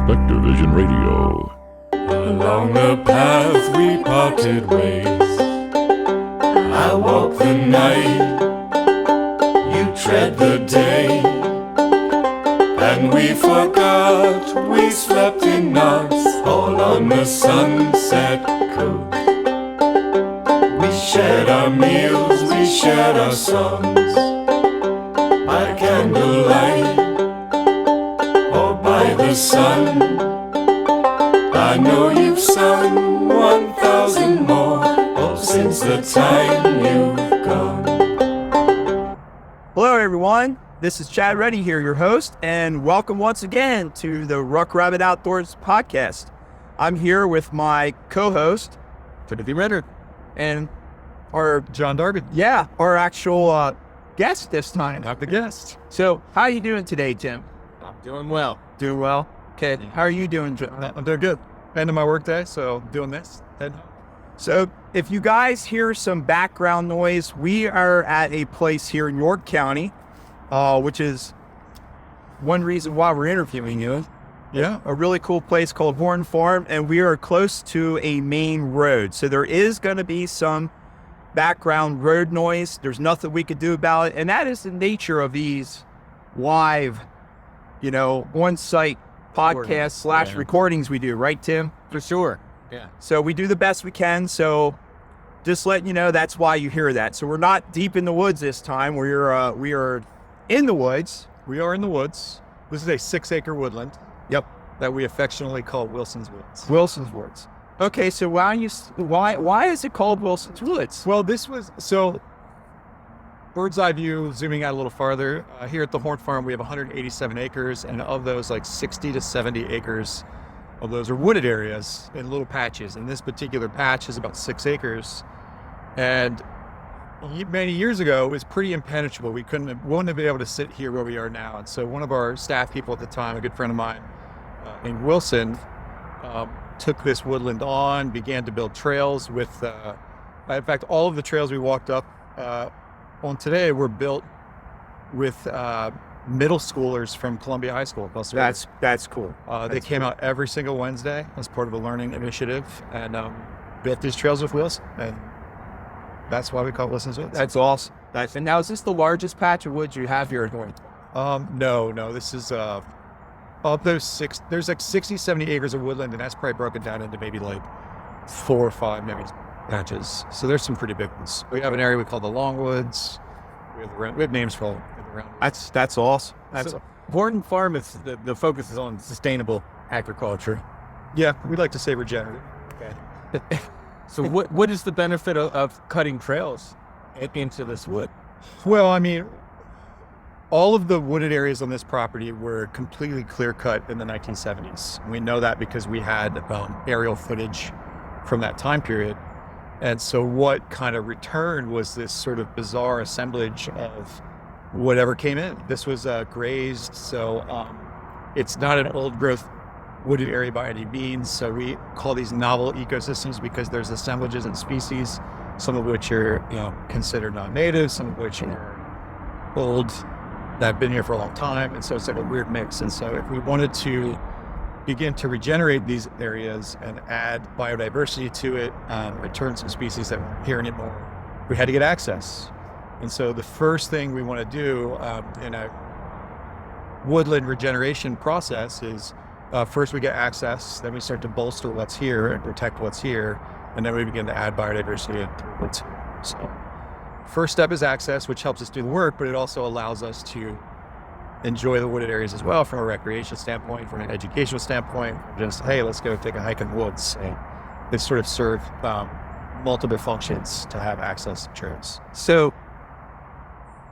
Spectrovision Radio. Along the path we parted ways, I walk the night, you tread the day, and we forgot we slept in knots all on the sunset coast. We shared our meals, we shared our songs, by candlelight or by the sun. I know you've sung 1,000 more, oh, since the time you've gone. Hello, everyone. This is Chad Reddy here, your host, and welcome once again to the Ruck Rabbit Outdoors podcast. I'm here with my co-host, Timothy Renner, and our Jon Darby. our actual guest this time. Not the guest. So, how are you doing today, Tim? I'm doing well. Doing well. Okay. How are you doing, John? I'm doing good. End of my workday, so doing this. So, if you guys hear some background noise, we are at a place here in York County, which is one reason why we're interviewing you. Yeah. A really cool place called Horn Farm, and we are close to a main road. So there is going to be some background road noise. There's nothing we could do about it. And that is the nature of these live, on-site podcasts / recordings we do, right, Tim? For sure. Yeah. So we do the best we can. So just letting you know, that's why you hear that. So we're not deep in the woods this time. We are in the woods. We are in the woods. This is a 6-acre woodland. Yep. That we affectionately call Wilson's Woods. Wilson's Woods. Okay, so why is it called Wilson's Woods? Well, bird's eye view, zooming out a little farther. Here at the Horn Farm, we have 187 acres, and of those, like 60 to 70 acres of those are wooded areas in little patches. And this particular patch is about 6 acres. And many years ago, it was pretty impenetrable. We wouldn't have been able to sit here where we are now. And so one of our staff people at the time, a good friend of mine, named Wilson, took this woodland on, began to build trails with, in fact, all of the trails we walked up on today were built with middle schoolers from Columbia High School. That's cool. They came out every single Wednesday as part of a learning initiative and built these trails with Wilson. And that's why we call it Wilson's Woods. That's awesome. And now, is this the largest patch of woods you have here at Horn? No. This is of those 6. There's like 60, 70 acres of woodland, and that's probably broken down into maybe like 4 or 5 maybe patches. So there's some pretty big ones. We have an area we call the Longwoods. We have names for all the round. That's awesome. Horn Farm is the focus is on sustainable agriculture. Yeah, we'd like to say regenerative. Okay. So what is the benefit of cutting trails into this wood? Well, I mean, all of the wooded areas on this property were completely clear cut in the 1970s. We know that because we had aerial footage from that time period. And so what kind of returned was this sort of bizarre assemblage of whatever came in. This was grazed, so it's not an old growth wooded area by any means. So we call these novel ecosystems because there's assemblages and species, some of which are considered non-native, some of which are old, that have been here for a long time. And so it's like a weird mix. And so if we wanted to begin to regenerate these areas and add biodiversity to it, return some species that weren't here anymore, we had to get access. And so the first thing we want to do in a woodland regeneration process is first we get access, then we start to bolster what's here and protect what's here, and then we begin to add biodiversity into what's here. So first step is access, which helps us do the work, but it also allows us to enjoy the wooded areas as well from a recreation standpoint, from an educational standpoint. Just, hey, let's go take a hike in the woods. And they sort of serve multiple functions to have access to trails. So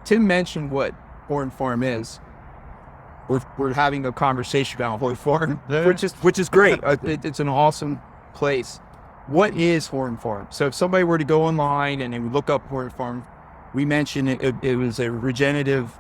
Tim mentioned what Horn Farm is. We're having a conversation about Horn Farm, which is great. It's an awesome place. What is Horn Farm? So if somebody were to go online and they would look up Horn Farm, we mentioned it was a regenerative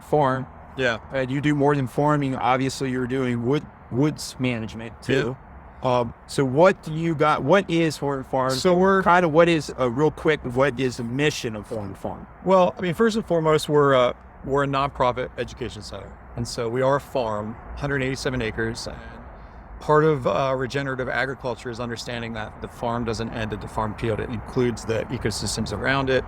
farm. Yeah. And you do more than farming. Obviously, you're doing woods management too. Yeah. So what do you got? What is Horn Farm? So we're kind of, what is the mission of Horn Farm? Well, I mean, first and foremost, we're a nonprofit education center. And so we are a farm, 187 acres. And part of regenerative agriculture is understanding that the farm doesn't end at the farm field. It includes the ecosystems around it.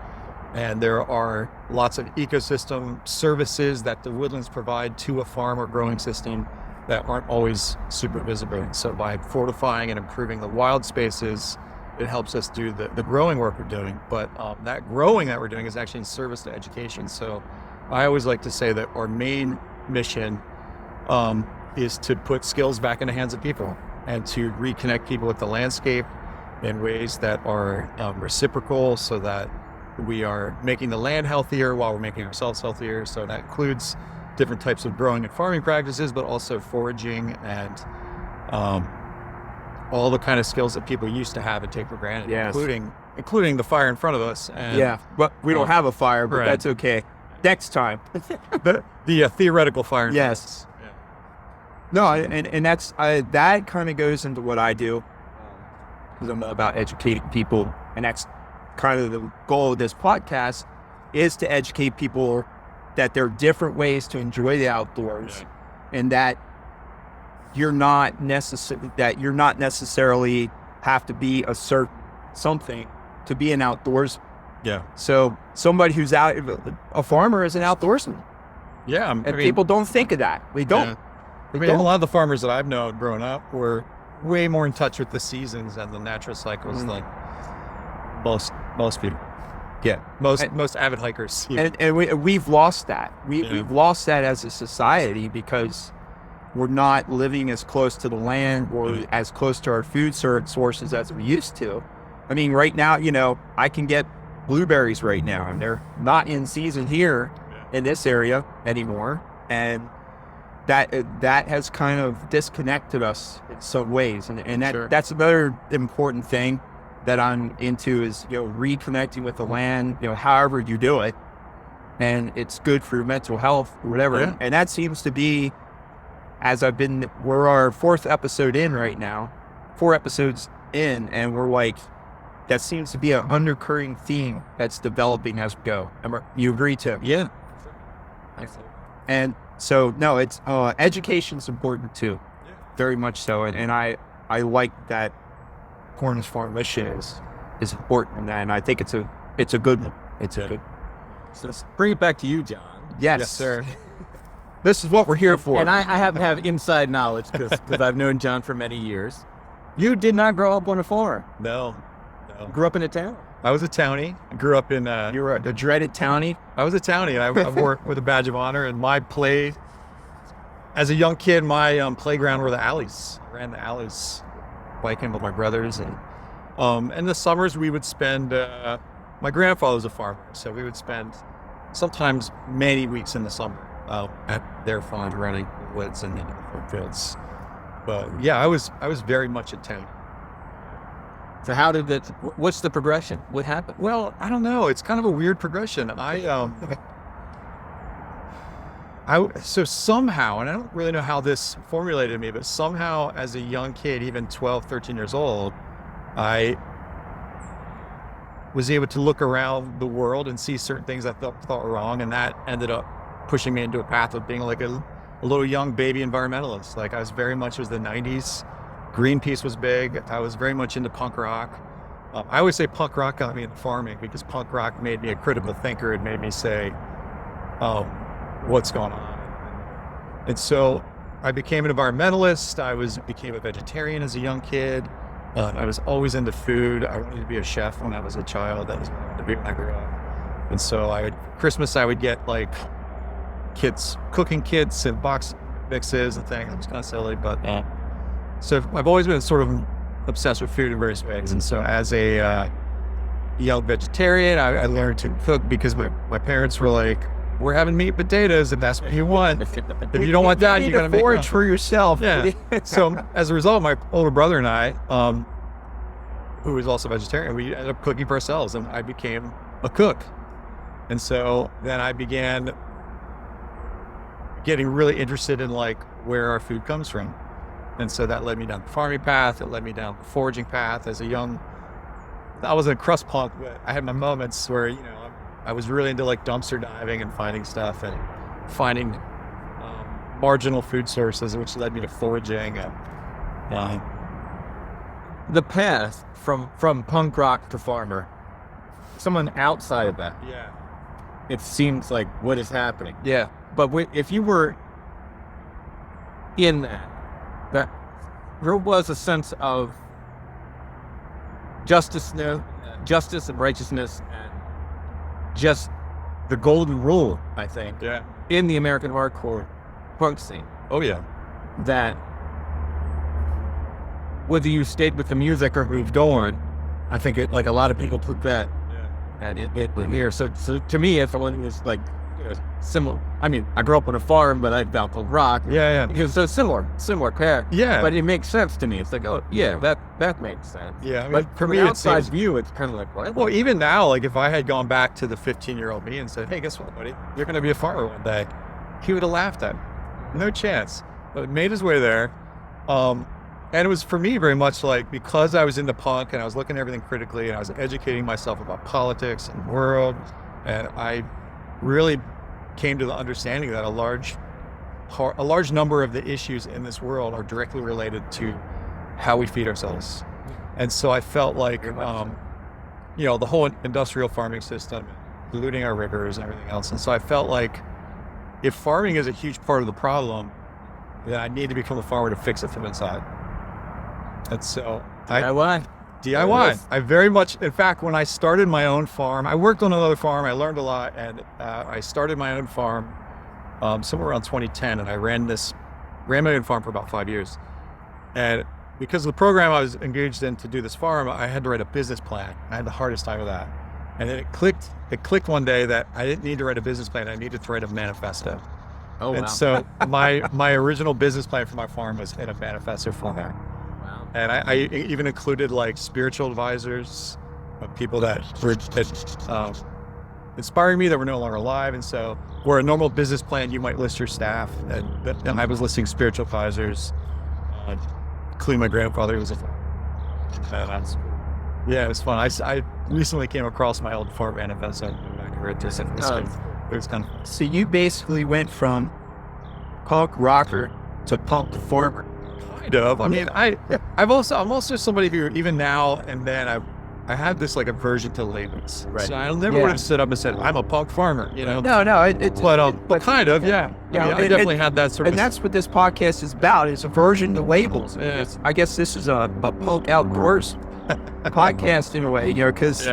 And there are lots of ecosystem services that the woodlands provide to a farm or growing system that aren't always super visible. So by fortifying and improving the wild spaces, it helps us do the growing work we're doing. But that growing that we're doing is actually in service to education. So I always like to say that our main mission is to put skills back in the hands of people and to reconnect people with the landscape in ways that are reciprocal, so that we are making the land healthier while we're making ourselves healthier. So that includes different types of growing and farming practices, but also foraging and all the kind of skills that people used to have and take for granted, including the fire in front of us. And, but we don't have a fire, but right. that's okay. Next time. the theoretical fire in front of us. No, and that's that kind of goes into what I do, because I'm about educating people, and that's kind of the goal of this podcast, is to educate people that there are different ways to enjoy the outdoors, and that you're not necessarily have to be a certain something to be an outdoors. Yeah. So somebody who's out, a farmer is an outdoorsman. Yeah. And people don't think of that. We don't. Yeah. I mean, a lot of the farmers that I've known growing up were way more in touch with the seasons and the natural cycles than most people. Yeah, most avid hikers. And we've lost that. We've lost that as a society because we're not living as close to the land or as close to our food sources as we used to. I mean, right now, I can get blueberries right now, and they're not in season here in this area anymore. And that has kind of disconnected us in some ways. And that's another important thing that I'm into is, reconnecting with the land, however you do it. And it's good for your mental health or whatever. Yeah. And that seems to be, we're our 4th episode in right now, 4 episodes in, and we're like, that seems to be an undercurring theme that's developing as we go. You agree too? Yeah. And so, no, it's, education's important too. Yeah. Very much so. And I like that Cornish Farm mission is important in that, and I think it's a good one. It's a good. So let's bring it back to you, John. Yes, sir. This is what we're here for. And I happen to have inside knowledge because I've known John for many years. You did not grow up on a farm. No. Grew up in a town. I was a townie. I grew up in You were the dreaded townie? I was a townie. I worked with a badge of honor, and my play as a young kid, my playground were the alleys. I ran the alleys, biking with my brothers, and in the summers we would spend. My grandfather was a farmer, so we would spend sometimes many weeks in the summer at their farm, running woods and fields. But yeah, I was very much a town. So what's the progression? What happened? Well, I don't know. It's kind of a weird progression. So somehow, and I don't really know how this formulated me, but somehow as a young kid, even 12, 13 years old, I was able to look around the world and see certain things I thought were wrong. And that ended up pushing me into a path of being like a little young baby environmentalist. Like I was very much, it was the 90s. Greenpeace was big. I was very much into punk rock. I always say punk rock got me into farming because punk rock made me a critical thinker. It made me say, what's going on? And so I became an environmentalist. Became a vegetarian as a young kid. I was always into food. I wanted to be a chef when I was a child. That was what I wanted to be when I grew up. And so Christmas, I would get like cooking kits and box mixes and things. It was kind of silly, but so I've always been sort of obsessed with food in various ways. And so as a young vegetarian, I learned to cook because my parents were like, we're having meat and potatoes if that's what you want. If you don't want that, you got to forage for yourself. Yeah. So as a result, my older brother and I, who was also vegetarian, we ended up cooking for ourselves, and I became a cook. And so then I began getting really interested in like where our food comes from. And so that led me down the farming path. It led me down the foraging path. I wasn't a crust punk, but I had my moments where, I was really into like dumpster diving and finding stuff and finding marginal food sources, which led me to foraging. The path from punk rock to farmer, someone outside of that, it seems like what is happening. Yeah. But if you were in that there was a sense of justice and righteousness and just the golden rule, I think, in the American hardcore punk scene. Oh yeah. That whether you stayed with the music or moved on, I think a lot of people put that and it here. So to me, if someone is like similar, I mean, I grew up on a farm, but I felt punk rock. Because so similar pair. Yeah. But it makes sense to me. It's like, oh yeah, that makes sense. Yeah. I mean, But for from me, an it outside seems, view, it's kind of like, what? well, even now, like if I had gone back to the 15-year-old me and said, "Hey, guess what, buddy? You're going to be a farmer one day," he would have laughed at me. No chance. But made his way there. And it was for me very much like, because I was into punk and I was looking at everything critically and I was educating myself about politics and the world, and I really came to the understanding that a large number of the issues in this world are directly related to how we feed ourselves. And so I felt like, the whole industrial farming system, polluting our rivers and everything else. And so I felt like if farming is a huge part of the problem, then I need to become a farmer to fix it from inside. And so DIY. I very much, in fact, when I started my own farm, I worked on another farm, I learned a lot, and I started my own farm somewhere around 2010, and I ran my own farm for about 5 years. And because of the program I was engaged in to do this farm, I had to write a business plan. I had the hardest time with that. And then it clicked one day that I didn't need to write a business plan, I needed to write a manifesto. Oh, and wow. so my original business plan for my farm was in a manifesto format. And I even included like spiritual advisors, people that were inspiring me that were no longer alive. And so where a normal business plan, you might list your staff. And I was listing spiritual advisors, including my grandfather, who was it was fun. I recently came across my old farm manifesto. I read this, and it was kind of... So you basically went from punk rocker to punk farmer. Kind of. I mean, I'm also somebody who, even now and then, I had this like aversion to labels. Right. So I never would have stood up and said, "I'm a punk farmer," you know. No, But kind of, yeah. Yeah, I definitely had that sort of. And that's what this podcast is about, is aversion to labels. Yeah. I guess this is a punk outdoors podcast in a way, because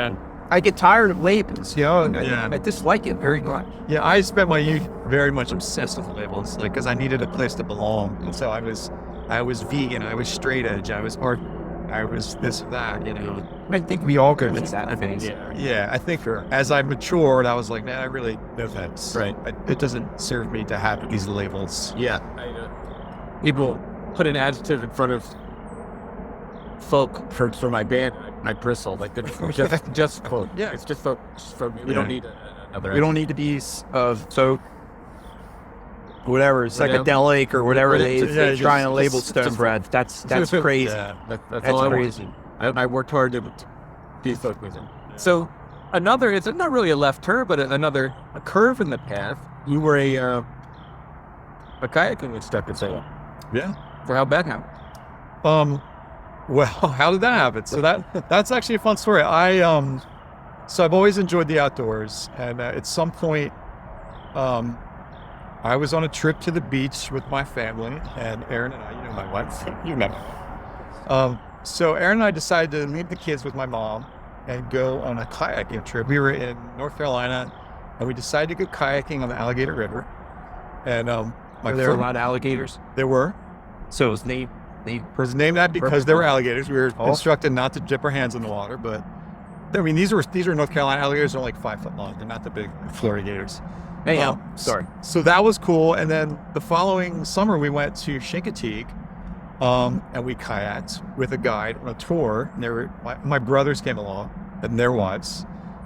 I get tired of labels, and I dislike it very much. Yeah, I spent my youth very much obsessed with labels, like, because I needed a place to belong. And so I was vegan, I was straight edge, I was art, I was this, that, I think we all go through that phase. Yeah, I think as I matured, I was like, man, I really, no thanks. Right. It doesn't serve me to have these labels. Yeah. People put an adjective in front of folk for my band, I bristle. Like, just quote. Yeah. It's just folk. We don't need another. We don't need to be so whatever, psychedelic or whatever they trying to label stone bread. That's crazy. Yeah, that's all crazy. I worked hard to be folk music. So it's not really a left turn, but a curve in the path. You were a kayaking instructor, so Yeah. for how back now? Well, how did that happen? So that's actually a fun story. So I've always enjoyed the outdoors, and at some point, I was on a trip to the beach with my family, and Aaron and I, my wife, you met me. So Aaron and I decided to leave the kids with my mom and go on a kayaking trip. We were in North Carolina, and we decided to go kayaking on the Alligator River. And Were there a lot of alligators? There were. So it was named It was named that because there were alligators. We were instructed not to dip our hands in the water, but I mean, these were North Carolina alligators. They're like 5 foot long. They're not the big Florida gators. Anyhow, sorry. So that was cool. And then the following summer, we went to Chincoteague, and we kayaked with a guide on a tour. And my brothers came along and their wives.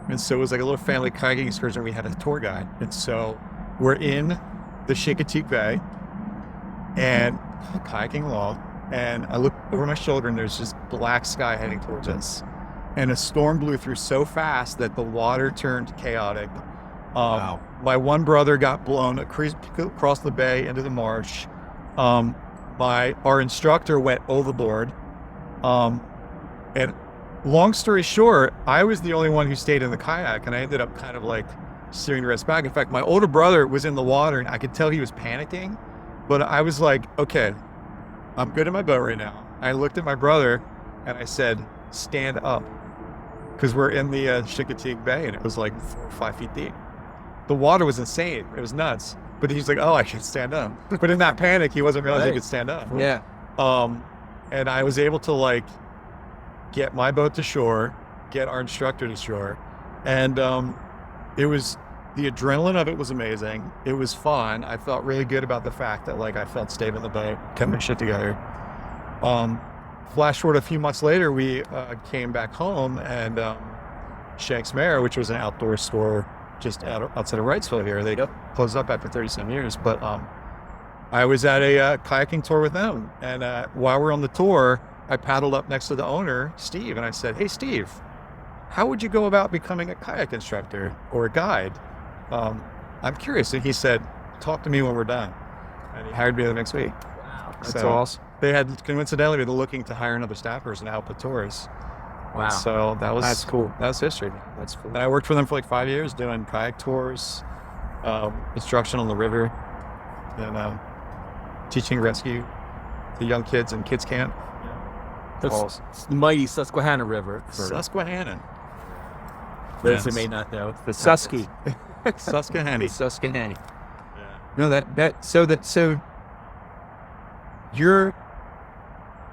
And so it was like a little family kayaking excursion. We had a tour guide. And so we're in the Chincoteague Bay and kayaking along. And I look over my shoulder and there's just black sky heading towards us. And a storm blew through so fast that the water turned chaotic. Wow. My one brother got blown across the bay into the marsh. My our instructor went overboard. And long story short, I was the only one who stayed in the kayak, and I ended up kind of like steering the rest back. In fact, my older brother was in the water, and I could tell he was panicking, but I was like, okay, I'm good in my boat right now. I looked at my brother and I said, stand up, because we're in the Chincoteague Bay, and it was like 4 or 5 feet deep. The water was insane. It was nuts. But he's like, oh, I should stand up. But in that panic, he wasn't realizing he could stand up. Yeah. And I was able to like get my boat to shore, get our instructor to shore. And it was, the adrenaline of it was amazing. It was fun. I felt really good about the fact that like I felt stable in the boat, kept my shit together. Flash forward a few months later, we came back home, and Shanks Mare, which was an outdoor store just outside of Wrightsville here, they closed up after 37 years. But I was at a kayaking tour with them, and while we're on the tour, I paddled up next to the owner, Steve, and I said, hey, Steve, how would you go about becoming a kayak instructor or a guide? I'm curious. And he said, talk to me when we're done. And he hired me the next week. Wow, that's So awesome. They had, coincidentally, they're looking to hire another staff person to help with tours. Wow. So That's cool. That was history. That's cool. And I worked for them for like 5 years doing kayak tours, instruction on the river, and teaching rescue to young kids in kids camp. That's the mighty Susquehanna River. For Susquehanna. those who may not know. The Susky. Susquehanna. Susquehanna. Yeah. No, so you're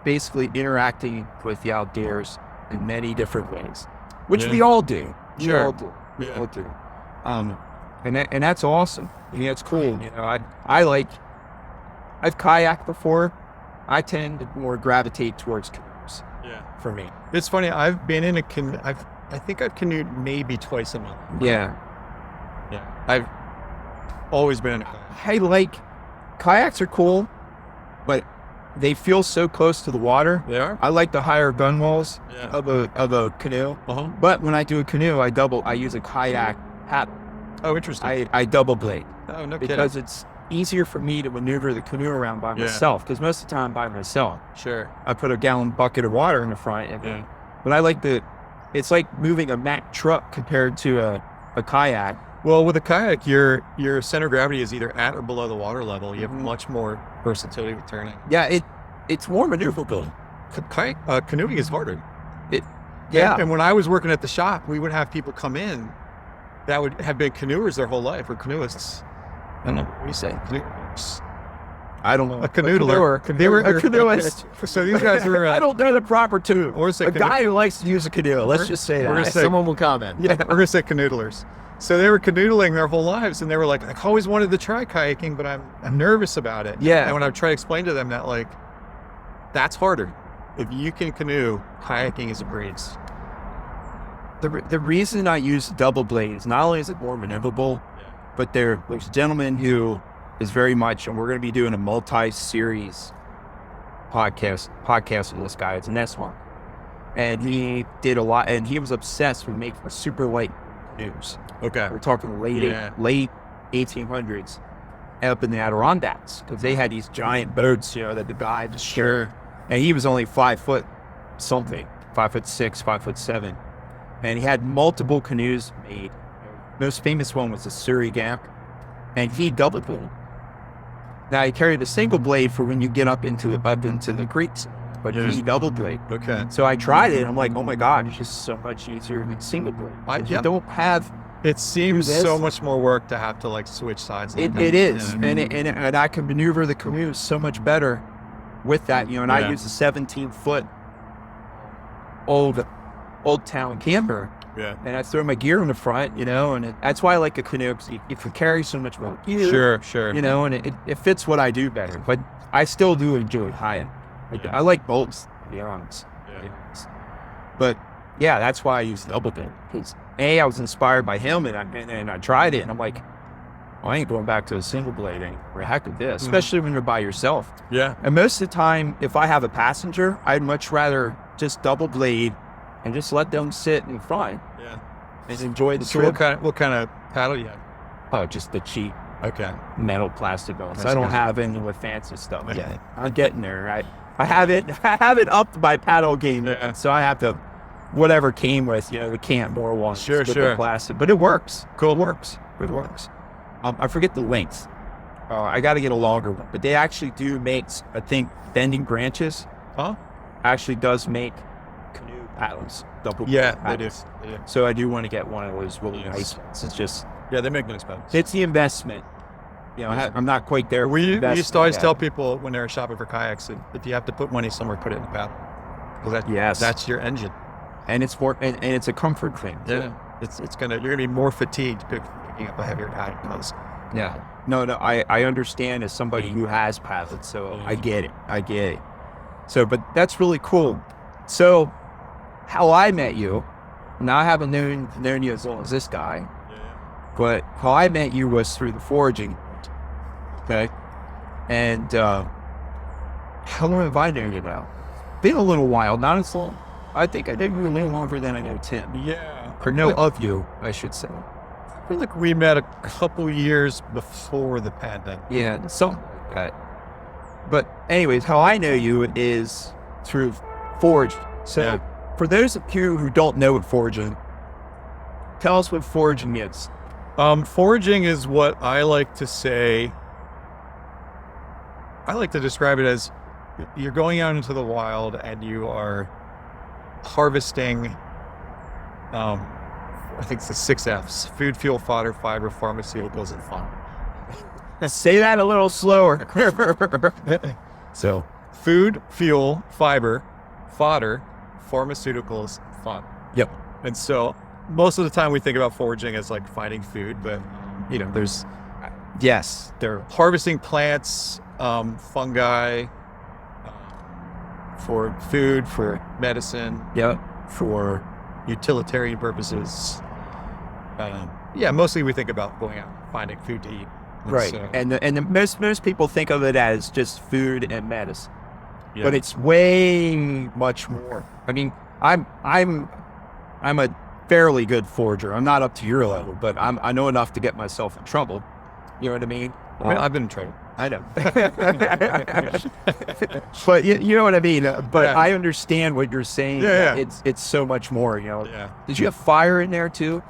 basically interacting with the outdoors in many different ways, which we all do. We all do. We all do. And that's awesome. I mean, that's cool. You know, I've kayaked before. I tend to more gravitate towards canoes. Yeah. For me. It's funny. I've been in a canoe. I think I've canoed maybe twice a month. Yeah. Yeah. I've always been in a kayak. Kayaks are cool, but they feel so close to the water. They are? I like the higher gun walls Yeah. of a canoe. Uh-huh. But when I do a canoe, I use a kayak paddle. Oh, interesting. I double blade Oh, no because kidding. it's easier for me to maneuver the canoe around by Yeah. myself. Because most of the time I'm by myself. Sure. I put a gallon bucket of water in the front. Yeah. But I like it's like moving a Mack truck compared to a kayak. Well, with a kayak, your center of gravity is either at or below the water level. You have much more versatility with turning. Yeah, it's more maneuverable. Canoeing is harder. Yeah. And when I was working at the shop, we would have people come in that would have been canoers their whole life, or canoeists. I don't know. What do you say? I don't know. A canoodler. They were a canoeist. So these guys were. I don't know the proper term. Or say a guy who likes to use a canoe. Let's just say we're that. gonna say- Someone will comment. Yeah, we're gonna say canoodlers. So they were canoodling their whole lives, and they were like, "I've always wanted to try kayaking, but I'm nervous about it." Yeah. And when I try to explain to them that, like, that's harder. If you can canoe, kayaking is a breeze. The reason I use double blade is not only is it more maneuverable, but there's a gentleman who is very much, and we're going to be doing a multi-series podcast with this guy. It's Neswan. And he did a lot, and he was obsessed with making super light canoes. Okay. We're talking late 1800s up in the Adirondacks, because they had these giant boats, you know, that the guy just sure. And he was only 5 foot something, 5'6", 5'7". And he had multiple canoes made. Most famous one was the Surrey Gap, and he double bladed. Now he carried a single blade for when you get up into the creeks, but he double blade. Okay. So I tried it. I'm like, oh my god, it's just so much easier than single blade. You don't have. It seems this. so much more work to have to like switch sides. It is, and I can maneuver the canoe so much better with that. You know, and I use a 17-foot old town camper. Yeah. And I throw my gear in the front, you know, and that's why I like a canoe, because you can carry so much more gear. Sure. You know, and it fits what I do better. But I still do enjoy kayak. I like both, to be honest. Yeah. But yeah, that's why I use double bladed. Because I was inspired by him, and I tried it, and I'm like, I ain't going back to a single blade anymore. Heck with this, especially when you're by yourself. Yeah. And most of the time, if I have a passenger, I'd much rather just double blade and just let them sit in front Yeah. and enjoy the So trip. what kind of paddle you have? Oh, just the cheap Okay. metal plastic bones. That's I don't good. have any with fancy stuff yet. I'm getting there. I have it up to my paddle game. Yeah. So I have to, whatever came with, the Cantmore ones. Sure, with the sure. plastic, but it works. Cool. It works. I forget the length. I got to get a longer one, but they actually do make, I think, bending branches. Huh? Actually does make canoe paddles. Double Yeah, canoe they do. paddles. They do. So I do want to get one of those really Yes. nice ones. It's just, Yeah, they make nice paddles. it's the investment. I'm not quite there. with We the used to always investment tell yet. people when they're shopping for kayaks that if you have to put money somewhere, put it in the paddle. Because that's your engine. And it's more, and it's a comfort thing. Yeah. You're gonna be more fatigued picking up a heavier kayak because Yeah. No, I understand as somebody who has paddled, so I get it. So, but that's really cool. So, how I met you, now I haven't known you as long as this guy, but how I met you was through the foraging. Okay. And how long have I known you now? Been a little while, not as long. I think I know you a little longer than I know Tim. yeah. Or know of you, I should say. I feel like we met a couple years before the pandemic. Yeah, something like that. But anyways, how I know you is through Foraging. So Yeah. for those of you who don't know what Foraging, tell us what Foraging is. Foraging is what I like to say. I like to describe it as you're going out into the wild and you are harvesting, I think it's the 6 F's: food, fuel, fodder, fiber, pharmaceuticals, and fun. Say that a little slower. So food, fuel, fiber, fodder, pharmaceuticals, fun. Yep. And so most of the time we think about foraging as like finding food, but there's Yes. they're harvesting plants, fungi, for food, for medicine, Yep. for utilitarian purposes. Mostly we think about going out and finding food to eat. And Right. so- And most people think of it as just food and medicine. yeah. But it's way much more. I mean, I'm a fairly good forager. I'm not up to your level, but I know enough to get myself in trouble. You know what I mean? I've been in trouble. I know. But you know what I mean? But Yeah. I understand what you're saying. Yeah, yeah. It's so much more, Yeah. Did you have fire in there too?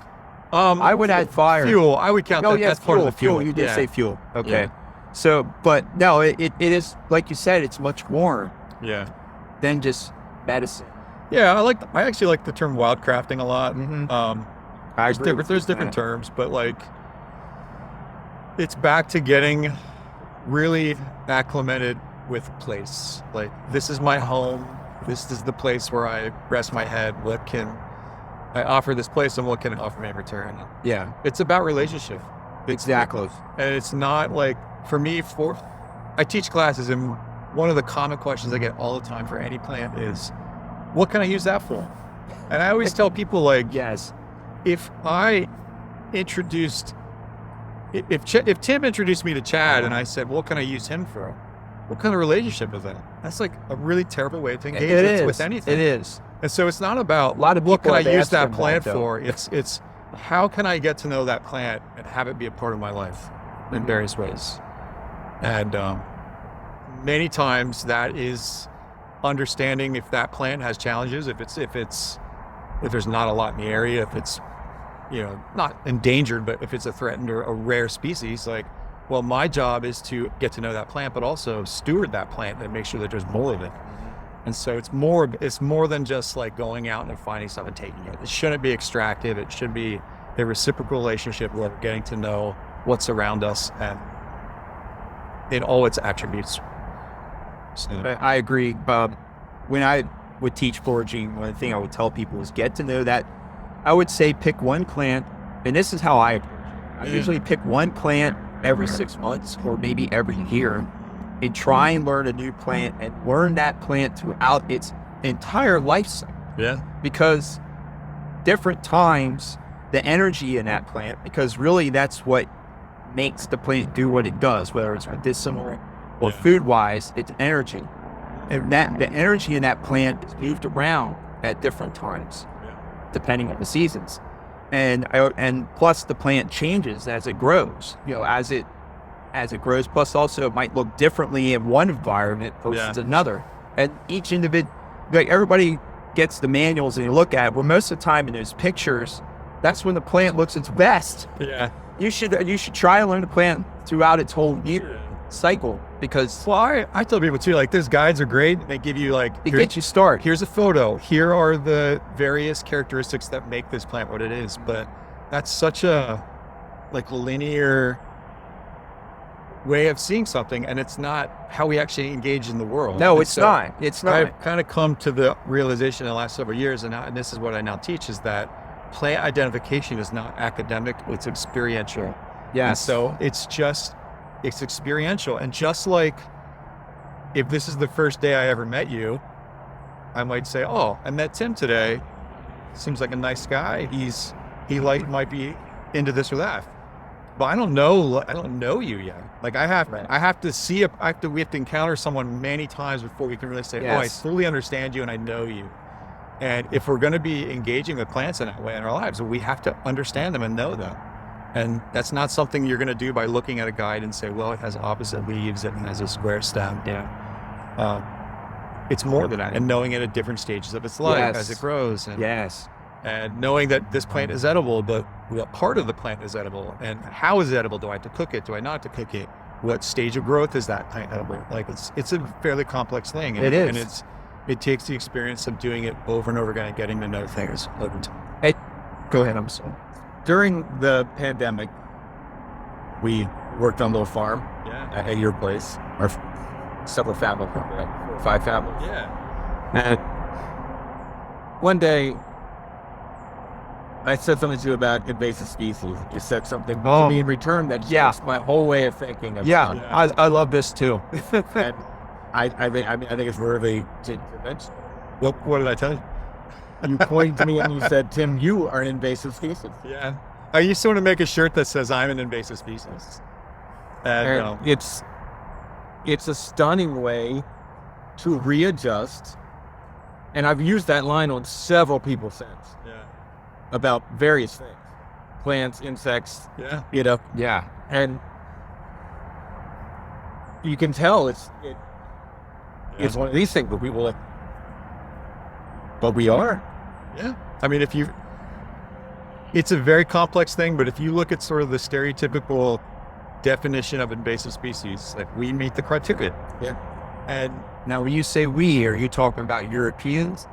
I would add fire. Fuel. I would count Oh, that. yes, That's part of the fuel. You did Yeah. say fuel. Okay. Yeah. So, but no, it is, like you said, it's much more Yeah. than just medicine. Yeah. I actually like the term wildcrafting a lot. Mhm. There's different terms, but like it's back to getting really acclimated with place. Like, this is my home. This is the place where I rest my head. What can I offer this place, and what can it offer me in return? Yeah, It's about relationship. exactly. And it's not like, for me, I teach classes, and one of the common questions I get all the time for any plant is, what can I use that for? And I always tell people, like, Yes. if Tim introduced me to Chad and I said, what can I use him for? What kind of relationship is that? That's like a really terrible way to engage with anything. It is. And so it's not about A lot of what can people I have use asked that him plant that, though. for. It's how can I get to know that plant and have it be a part of my life in various ways. And many times that is understanding if that plant has challenges, if there's not a lot in the area, if it's not endangered, but if it's a threatened or a rare species, like, well, my job is to get to know that plant, but also steward that plant and make sure that there's more of it. And so it's more than just like going out and finding something and taking it. It shouldn't be extractive. It should be a reciprocal relationship where we're getting to know what's around us and in all its attributes. So, I agree. When I would teach foraging, one thing I would tell people is get to know that. I would say pick one plant, and this is how I approach it. I usually pick one plant every 6 months or maybe every year and try and learn a new plant and learn that plant throughout its entire life cycle. yeah. Because different times, the energy in that plant, because really that's what makes the plant do what it does, whether it's medicinal or food-wise, it's energy. And the energy in that plant is moved around at different times, depending on the seasons. And plus the plant changes as it grows, as it as it grows. Plus also it might look differently in one environment versus another. And each individual, like everybody gets the manuals and you look at it, well, most of the time in those pictures, that's when the plant looks its best. Yeah. You should try and learn the plant throughout its whole year cycle, because I tell people too, like, those guides are great. They give you like, it gets you started. Here's a photo. Here are the various characteristics that make this plant what it is. But that's such a like linear way of seeing something, and it's not how we actually engage in the world. No, And it's not. It's not. I've kind of come to the realization in the last several years, and this is what I now teach, is that plant identification is not academic, it's experiential. Yes. And so it's experiential. And just like if this is the first day I ever met you, I might say, oh, I met Tim today. Seems like a nice guy. He might be into this or that. But I don't know you yet. Like we have to encounter someone many times before we can really say, oh, I fully understand you and I know you. And if we're going to be engaging with plants in that way in our lives, we have to understand them and know them. And that's not something you're going to do by looking at a guide and say, well, it has opposite leaves, it has a square stem. It's more than that. And knowing it at different stages of its life as it grows. And knowing that this plant is edible, but what part of the plant is edible, and how is it edible? Do I have to cook it? Do I not have to cook it? What stage of growth is that plant edible? Like it's a fairly complex thing. It is. And it takes the experience of doing it over and over again and getting to know things over time. Hey, go ahead. I'm sorry. During the pandemic, we worked on a little farm at your place, or several families, like 4 or 5 families. And one day, I said something to you about invasive species. You said something to me in return that changed my whole way of thinking. I love this too. And I think it's worthy to mention. What did I tell you? You pointed to me and you said, Tim, you are an invasive species. Yeah. I used to want to make a shirt that says I'm an invasive species. And it's a stunning way to readjust. And I've used that line on several people since. About various things. Plants, insects. And you can tell it's one of these things, but we will but we are. Yeah. I mean, it's a very complex thing, but if you look at sort of the stereotypical definition of invasive species, like we meet the criteria. And now when you say we, are you talking about Europeans?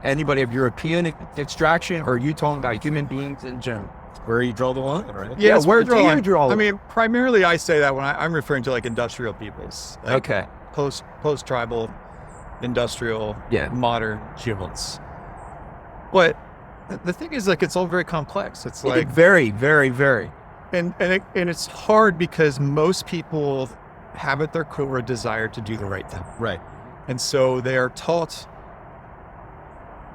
Anybody of European extraction, or are you talking about human beings in general? Where you draw the line, right? Yeah, where do you draw? I mean, primarily I say that when I'm referring to like industrial peoples. Like post-tribal, industrial, modern humans. But the thing is, like, it's all very complex. It's like very, very, very. And it's hard because most people have at their core a desire to do the right thing. Right. And so they are taught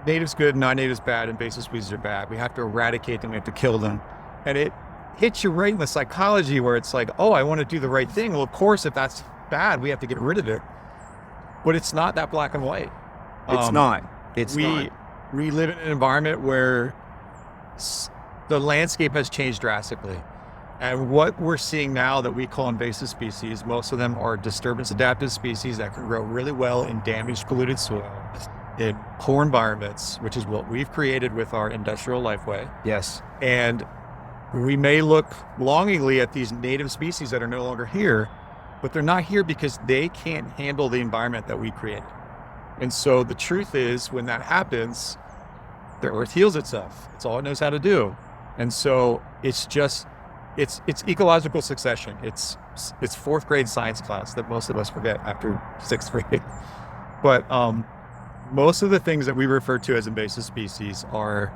natives good, non-natives bad, invasive species are bad. We have to eradicate them, we have to kill them. And it hits you right in the psychology where it's like, oh, I want to do the right thing. Well, of course, if that's bad, we have to get rid of it. But it's not that black and white. It's not. We live in an environment where the landscape has changed drastically. And what we're seeing now that we call invasive species, most of them are disturbance adapted species that can grow really well in damaged, polluted soil, in poor environments, which is what we've created with our industrial lifeway. Yes. And we may look longingly at these native species that are no longer here, but they're not here because they can't handle the environment that we create. And so the truth is, when that happens, the earth heals itself. It's all it knows how to do. And so it's ecological succession. It's 4th grade science class that most of us forget after 6th grade. But most of the things that we refer to as invasive species are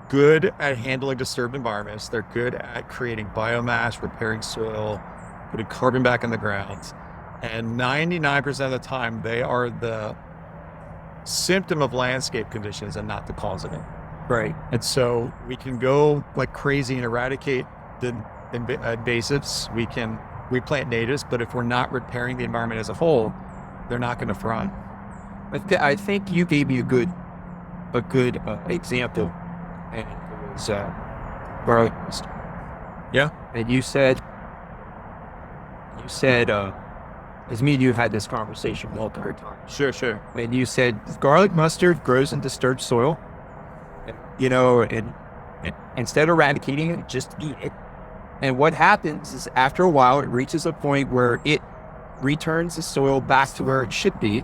good at handling disturbed environments. They're good at creating biomass, repairing soil, putting carbon back in the ground. And 99% of the time, they are the symptom of landscape conditions and not the cause of it. Right. And so we can go like crazy and eradicate the invasives. We can replant natives, but if we're not repairing the environment as a whole, they're not going to thrive. I think you gave me a good example, and it was garlic. Yeah. And you said you said, as me and you had this conversation multiple times. Sure. When you said garlic mustard grows in disturbed soil, and instead of eradicating it, just eat it. And what happens is after a while, it reaches a point where it returns the soil back to where it should be,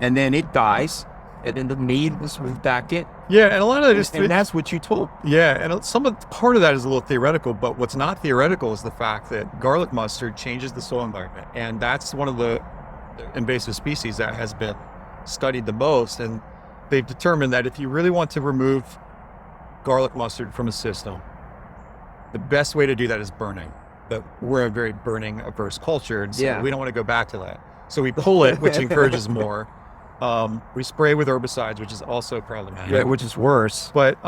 and then it dies, and then the mead was moved back in. Yeah, and a lot of that is, and that's what you told. Yeah, and part of that is a little theoretical, but what's not theoretical is the fact that garlic mustard changes the soil environment, and that's one of the invasive species that has been studied the most. And they've determined that if you really want to remove garlic mustard from a system, the best way to do that is burning. But we're a very burning averse culture, and so we don't want to go back to that. So we pull it, which encourages more. We spray with herbicides, which is also problematic. Which is worse. But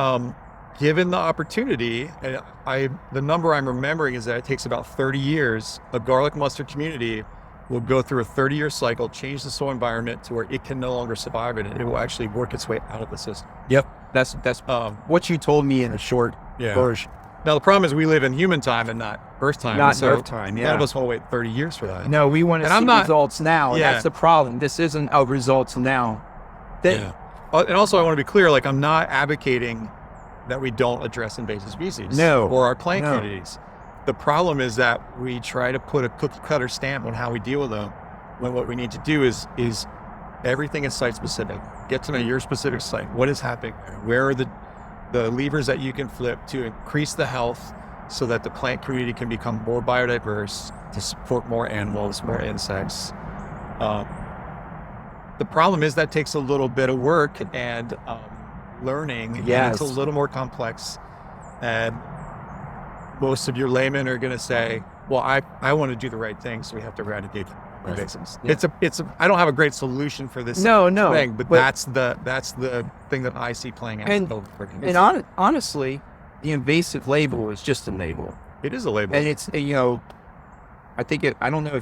given the opportunity, and the number I'm remembering is that it takes about 30 years. A garlic mustard community will go through a 30-year cycle, change the soil environment to where it can no longer survive it, and it will actually work its way out of the system. Yep, that's what you told me in a short version. Now the problem is we live in human time and not Earth time. Not Earth time. None of us will wait 30 years for that. No, we want to see results now. And that's the problem. This isn't a results now. And also I want to be clear, like I'm not advocating that we don't address invasive species. Or our plant communities. The problem is that we try to put a cookie cutter stamp on how we deal with them, when what we need to do is everything is site specific. Get to know your specific site. What is happening? Where are the levers that you can flip to increase the health so that the plant community can become more biodiverse, to support more animals, more insects. The problem is that takes a little bit of work and learning. And it's a little more complex. And most of your laymen are going to say, well, I want to do the right thing, so we have to eradicate invasives. I don't have a great solution for this thing, but that's the thing that I see playing out. And honestly, the invasive label is just a label. It is a label. And it's, I think I don't know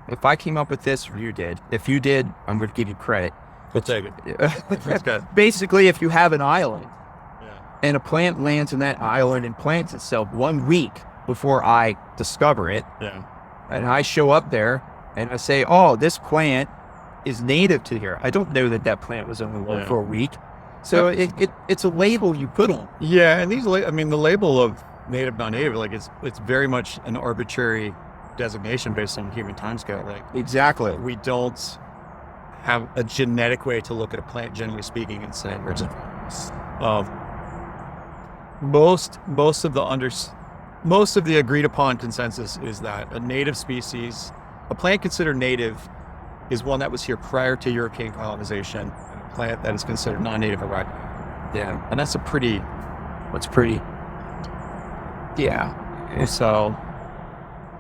if I came up with this or you did. If you did, I'm going to give you credit. We'll take it. Basically, if you have an island and a plant lands in that island and plants itself 1 week before I discover it, and I show up there and I say, oh, this plant is native to here. I don't know that plant was only there for a week. So it's a label you put on. Yeah, and the label of native, non-native, like it's very much an arbitrary designation based on human timescale. Like exactly, we don't have a genetic way to look at a plant, generally speaking, and say most of the agreed upon consensus is that a native species, a plant considered native, is one that was here prior to European colonization. A plant that is considered non-native arrived. Yeah, and that's pretty. Yeah. So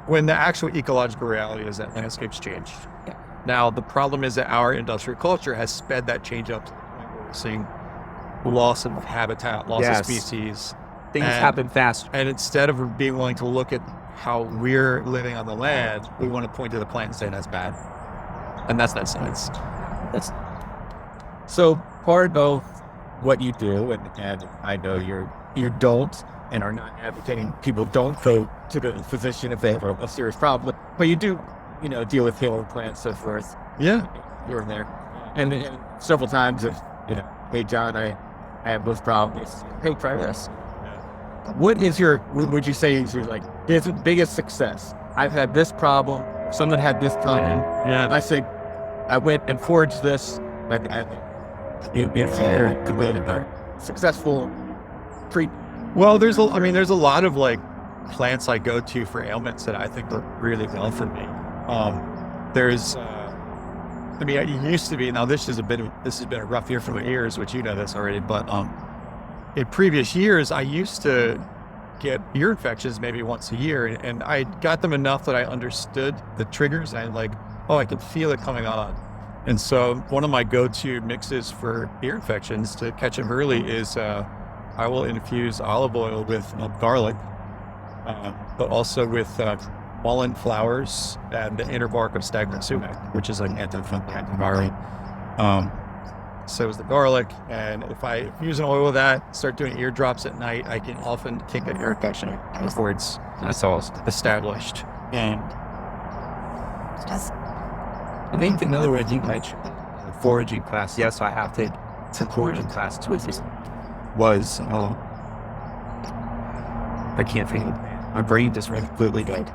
when the actual ecological reality is that landscapes change. Yeah. Now the problem is that our industrial culture has sped that change up to the point where we're seeing loss of habitat, loss of species. Things happen fast. And instead of being willing to look at how we're living on the land, we want to point to the plant and say that's bad. And that's not science. So part of what you do, and I know you don't and are not advocating people don't go to the physician if they have a serious problem, but you do, deal with healing plants, so forth. Yeah. Here and there. And several times if, hey John, I have those problems. Hey, try this. What would you say is your is the biggest success? I've had this problem, someone had this problem. Yeah. And I say, I went and foraged this, but it's a successful treatment. Well, there's a lot of plants I go to for ailments that I think work really well for me. It used to be, now this has been a rough year for my ears, which you know this already, but in previous years, I used to get ear infections maybe once a year, and I got them enough that I understood the triggers. And I could feel it coming on. And so one of my go-to mixes for ear infections to catch them early is I will infuse olive oil with garlic, but also with mullein flowers and the inner bark of stagnant sumac, which is an antifungal, antiviral. So is the garlic, and if I use an oil with that, start doing eardrops at night, I can often kick an ear infection before it's all established. And I think another word you mentioned, foraging class. Yes, I have to. It's a foraging class too. Was I can't think. My brain just went completely dead.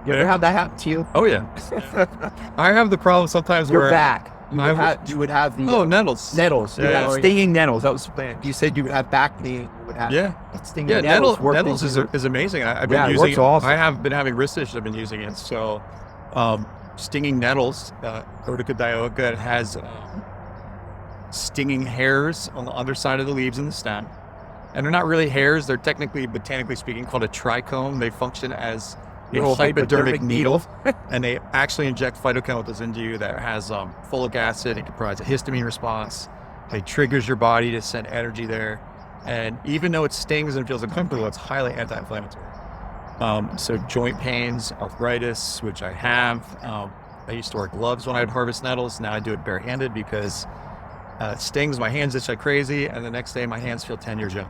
You ever have that happen to you? Oh yeah. I have the problem sometimes Your where back. You would have the nettles. nettles. Yeah, You would have yeah. stinging nettles. That was the plan. You said you would have back pain. You would have stinging Yeah, nettles. nettles is amazing. I've been Yeah, it using works awesome. I have been having wrist issues. I've been using it. So, stinging nettles, Otica dioica has stinging hairs on the underside of the leaves in the stem. And they're not really hairs. They're technically, botanically speaking, called a trichome. They function as a Little hypodermic needle. And they actually inject phytochemicals into you that has folic acid. It can provide a histamine response. It triggers your body to send energy there. And even though it stings and feels uncomfortable, it's highly anti-inflammatory. So joint pains, arthritis, which I have. I used to wear gloves when I'd harvest nettles. Now I do it barehanded because it stings. My hands itch like crazy. And the next day my hands feel 10 years young.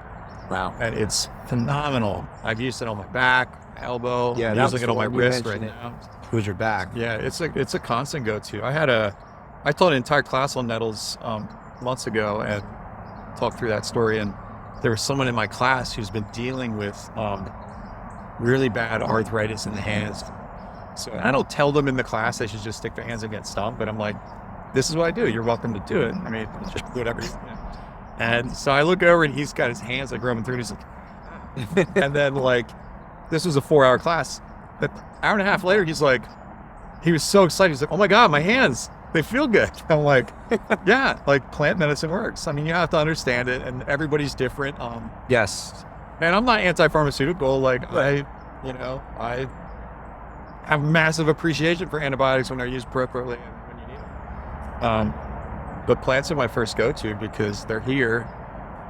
Wow. And it's phenomenal. I've used it on my back, my elbow. Yeah, I'm that using was it on my the one you wrist right mentioned now. Who's your back? Yeah, it's a constant go-to. I taught an entire class on nettles months ago and talked through that story. And there was someone in my class who's been dealing with really bad arthritis in the hands. So I don't tell them in the class they should just stick their hands and get stomped, but I'm like, this is what I do. You're welcome to do it. I mean, just whatever. And so I look over and he's got his hands like rubbing through. And he's like, and then like, this was a 4-hour class. But an hour and a half later, he's like, he was so excited. He's like, oh my God, my hands, they feel good. I'm like, yeah, like plant medicine works. I mean, you have to understand it and everybody's different. Yes. And I'm not anti-pharmaceutical. Like I have massive appreciation for antibiotics when they're used appropriately and when you need them. But plants are my first go-to because they're here.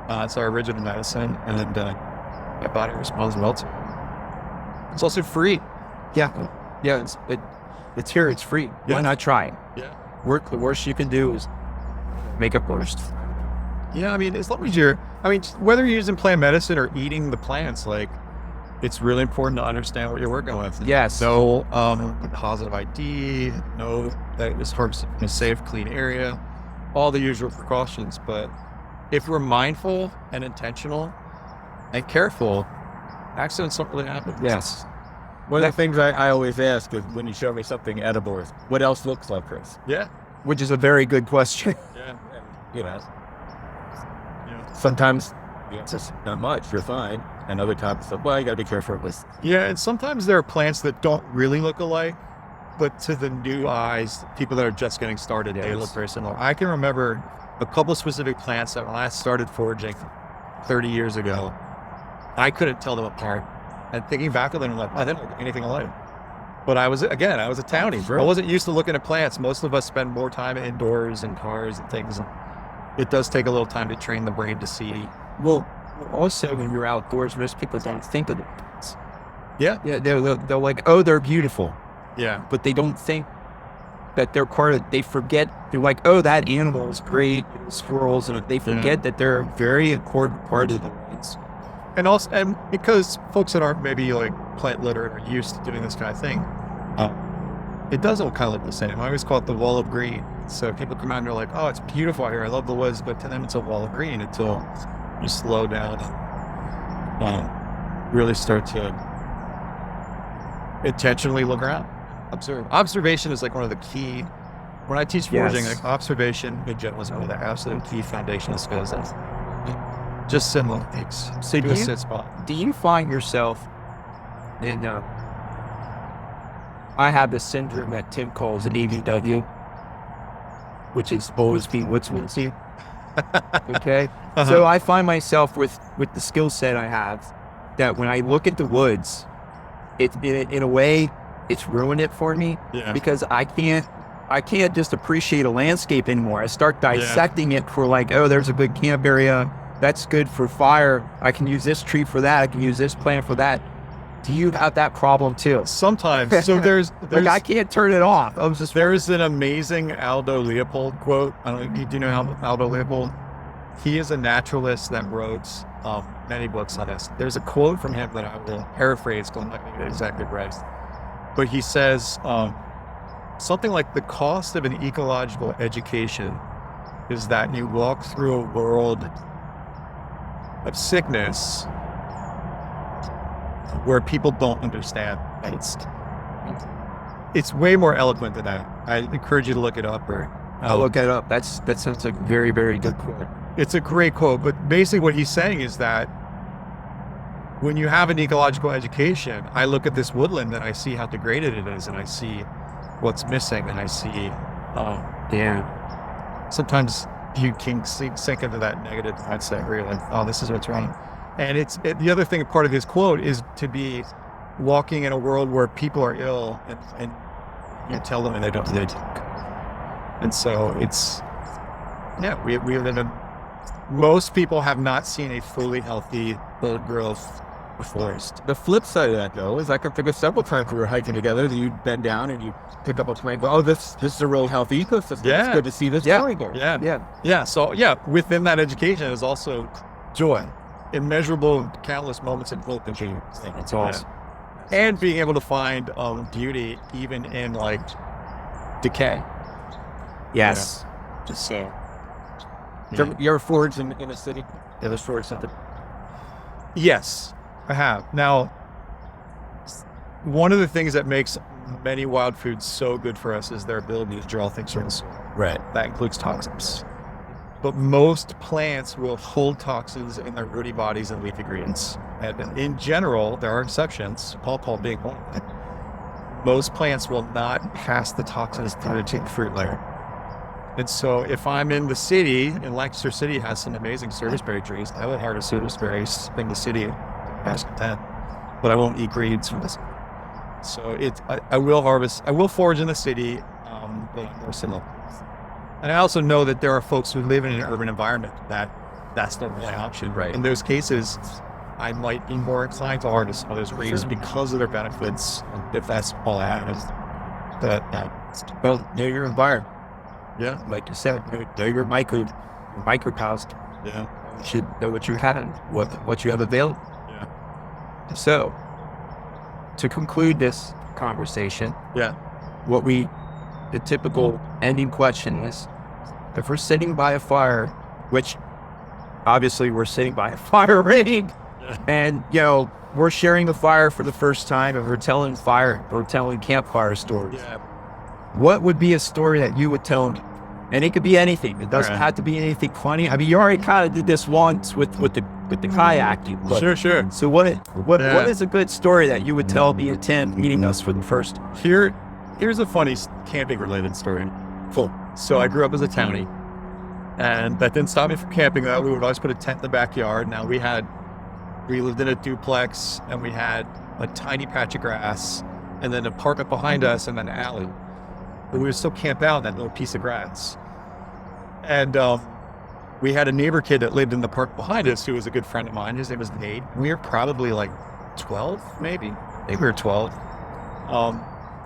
It's our original medicine, and my body responds well to it. It's also free. Yeah. Yeah. It's here. It's free. Yeah. Why not try it? Yeah. The worst you can do is make it worse. Yeah. I mean, as long as whether you're using plant medicine or eating the plants, like, it's really important to understand what you're working with. Yes. No positive ID. No, that it's harvested in a safe, clean area. All the usual precautions, but if we're mindful and intentional and careful, accidents don't really happen. Yes. One of the things I always ask is when you show me something edible, is what else looks like this? Yeah. Which is a very good question. Yeah. You know, sometimes it's just not much, you're fine. And other times, it's like, well, you gotta be careful with. Yeah, and sometimes there are plants that don't really look alike, but to the new eyes, people that are just getting started, they look very similar. I can remember a couple of specific plants that when I started foraging 30 years ago, I couldn't tell them apart. And thinking back on them, I'm like, I didn't look anything alike. But I was a townie. Sure. I wasn't used to looking at plants. Most of us spend more time indoors and cars and things. And it does take a little time to train the brain to see. Well, also when you're outdoors, most people don't think of it. Yeah. Yeah. They're like, oh, they're beautiful. Yeah. But they don't think that they're part of, they forget, they're like, oh, that animal is great, squirrels, and they forget that they're a very important part of the woods. And because folks that aren't maybe like plant literate are used to doing this kind of thing, it does all kind of look the same. I always call it the wall of green. So people come out and they're like, oh, it's beautiful out here. I love the woods. But to them, it's a wall of green until you slow down and really start to intentionally look around. Observe. Observation is like one of the key. When I teach foraging, like observation in general is one of the absolute key foundational skills. Just similar things. So Do a sit spot. do you find yourself in, I have this syndrome that Tim calls an EVW, which is always be woodsmancy. Okay. So I find myself with the skill set I have that when I look at the woods, it's in a way, it's ruined it for me because I can't just appreciate a landscape anymore. I start dissecting it for like, oh, there's a good camp area. That's good for fire. I can use this tree for that. I can use this plant for that. Do you have that problem too? Sometimes. So there's Like I can't turn it off. I was just There's an amazing Aldo Leopold quote. I don't know, do you know Aldo Leopold? He is a naturalist that wrote many books on this. There's a quote from him that I will paraphrase, because I'm not going to get it exactly right. But he says, something like the cost of an ecological education is that you walk through a world of sickness where people don't understand. It's way more eloquent than that. I encourage you to look it up. I'll look it up. That sounds like a very, very good quote. It's a great quote, but basically what he's saying is that when you have an ecological education, I look at this woodland and I see how degraded it is, and I see what's missing, and I see, sometimes you can sink into that negative mindset where you're like, oh, this is what's wrong. And the other thing, part of his quote is to be walking in a world where people are ill and you tell them and they don't. And so most people have not seen a fully healthy old growth forest. The flip side of that, though, is I can think of several times we were hiking together that you'd bend down and you pick up a plant. Oh, this is a real healthy ecosystem. Yeah. It's good to see this going there. Yeah. So within that education is also joy, immeasurable, countless moments of hope and change. It's awesome. And being able to find beauty even in like decay. Yes. Just saying. You ever forage in a city? Yeah, there's forage something. Yes, I have. Now, one of the things that makes many wild foods so good for us is their ability to draw things from the soil. Right. That includes toxins. But most plants will hold toxins in their rooty bodies and leafy greens. And in general, there are exceptions, pawpaw being one. Most plants will not pass the toxins through the fruit layer. And so if I'm in the city, and Lancaster City has some amazing serviceberry trees, I would harvest serviceberries in the city past that, but I won't eat greens from this. So I will forage in the city, but I'm more similar. And I also know that there are folks who live in an urban environment that's the only option. Right. In those cases, I might be more inclined to harvest those greens because of their benefits, if that's all I have. Well, know your environment. Yeah. Like you said, know your microcosm. Yeah. You should know what you have, what you have available. Yeah. So, to conclude this conversation, Yeah. the typical ending question is, if we're sitting by a fire, which obviously we're sitting by a fire ring, and we're sharing the fire for the first time, and we're telling campfire stories. Yeah. What would be a story that you would tell me? And it could be anything. It doesn't have to be anything funny. I mean, you already kind of did this once with the kayaking. But, Sure. So what is a good story that you would tell me and Tim meeting us for the first time? Here's a funny camping related story. Cool. So I grew up as a townie, and that didn't stop me from camping though. We would always put a tent in the backyard. Now we lived in a duplex, and we had a tiny patch of grass and then an apartment behind us and then an alley. But we would still camp out in that little piece of grass. And we had a neighbor kid that lived in the park behind us who was a good friend of mine. His name was Nate. We were probably like 12, maybe we were 12.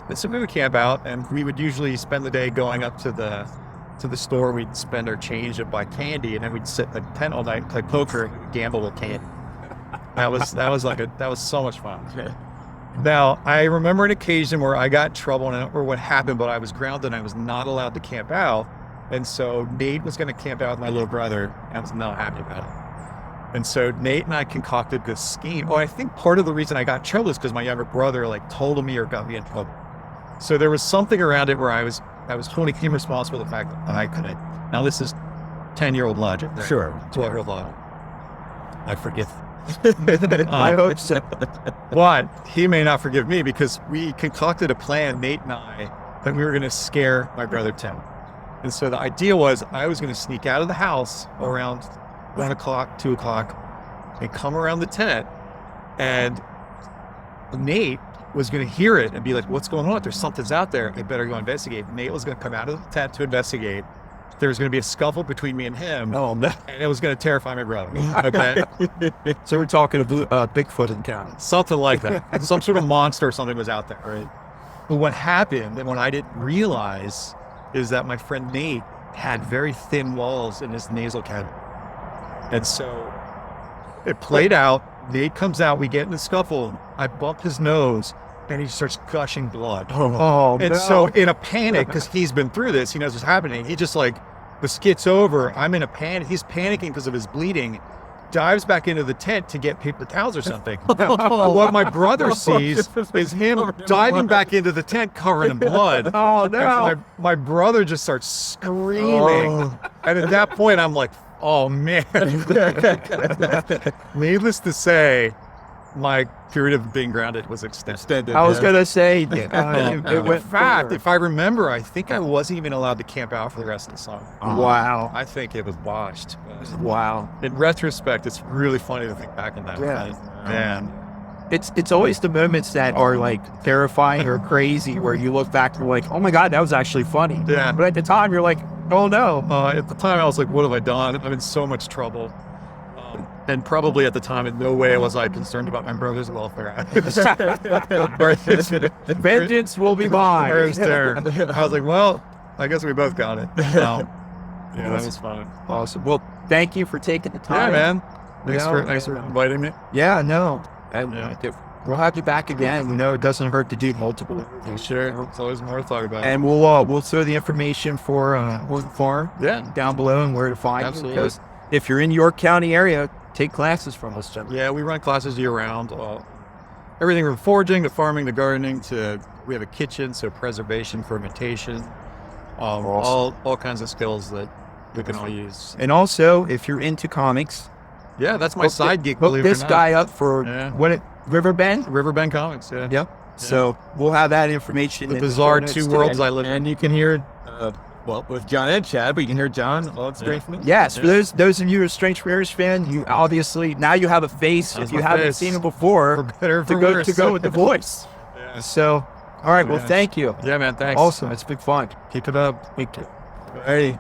And so we would camp out, and we would usually spend the day going up to the store. We'd spend our change and buy candy, and then we'd sit in the tent all night and play poker and gamble with candy. That was so much fun. Now, I remember an occasion where I got in trouble, and I don't remember what happened, but I was grounded and I was not allowed to camp out. And so Nate was going to camp out with my little brother. I was not happy about it. And so Nate and I concocted this scheme. Oh, I think part of the reason I got in trouble is because my younger brother told me or got me in trouble. So there was something around it where I was holding him responsible for the fact that I couldn't. Now this is 10-year-old logic. Sure. 12-year-old logic. I forgive. I hope so. But he may not forgive me because we concocted a plan, Nate and I, that we were going to scare my brother Tim. And so the idea was I was going to sneak out of the house around 1 o'clock, 2 o'clock, and come around the tent. And Nate was going to hear it and be like, what's going on? Something's out there. I better go investigate. Nate was going to come out of the tent to investigate. There was going to be a scuffle between me and him. Oh, no. And it was going to terrify my brother. Okay. So we're talking about Bigfoot in town. Something like that. Some sort of monster or something was out there, right? But what happened, and what I didn't realize, is that my friend Nate had very thin walls in his nasal cavity. And so it played out. Nate comes out. We get in the scuffle. I bump his nose. and he starts gushing blood. Oh, And so in a panic, because he's been through this, he knows what's happening. He just like, the skit's over. I'm in a panic. He's panicking because of his bleeding. Dives back into the tent to get paper towels or something. What my brother sees is him diving back into the tent covered in blood. Oh, no. My brother just starts screaming. And at that point, I'm like, oh, man. Needless to say, my period of being grounded was extended. I was going to say, it In went fact, further. if I remember, I think I wasn't even allowed to camp out for the rest of the summer. Wow. I think it was washed. Wow. In retrospect, it's really funny to think back in that. Yeah. Man. It's always the moments that are like terrifying or crazy where you look back and you're like, oh my God, that was actually funny. Yeah. But at the time, you're like, oh no. At the time, I was like, what have I done? I'm in so much trouble. And probably at the time, in no way was I concerned about my brother's welfare. Vengeance will be mine. I was like, well, I guess we both got it. Yeah, that was fun. Awesome. Well, thank you for taking the Yeah, time. man. Thanks Yeah. for inviting me. Yeah, no. Yeah. We'll have you back again. You know, it doesn't hurt to do multiple. Sure. It's always more to talk about. And we'll throw the information for Farm Yeah. down below and where to find Absolutely. you. Because if you're in York County area, take classes from us, gentlemen. Yeah, we run classes year round. Everything from foraging to farming to gardening to we have a kitchen, so preservation, fermentation, all kinds of skills that we can all use. And also, if you're into comics, Yeah, that's my side gig. hook Believe it or this not. guy up for Yeah. Riverbend. Riverbend Comics. Yeah. Yep. So we'll have that information. The in bizarre show notes two today. worlds I live in. And you can hear, with John and Chad, but you can hear John. Oh, it's great. Yes, for those of you who are Strange Bears fan, you obviously now you have a face That's if you my haven't face. seen him before For better or to for go worse. to go with the voice. Yeah. So, all right, well, Yeah. thank you. Yeah, man. Thanks. Awesome, it's been fun. Keep it up. Thank you. Hey.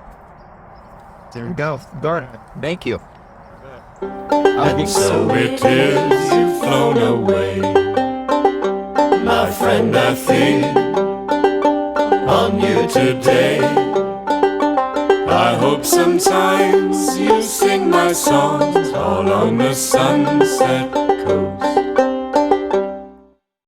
There we go. Darn. Thank you. And so it is, you've flown away. My friend, I think on you today. I hope sometimes you sing my songs all on the sunset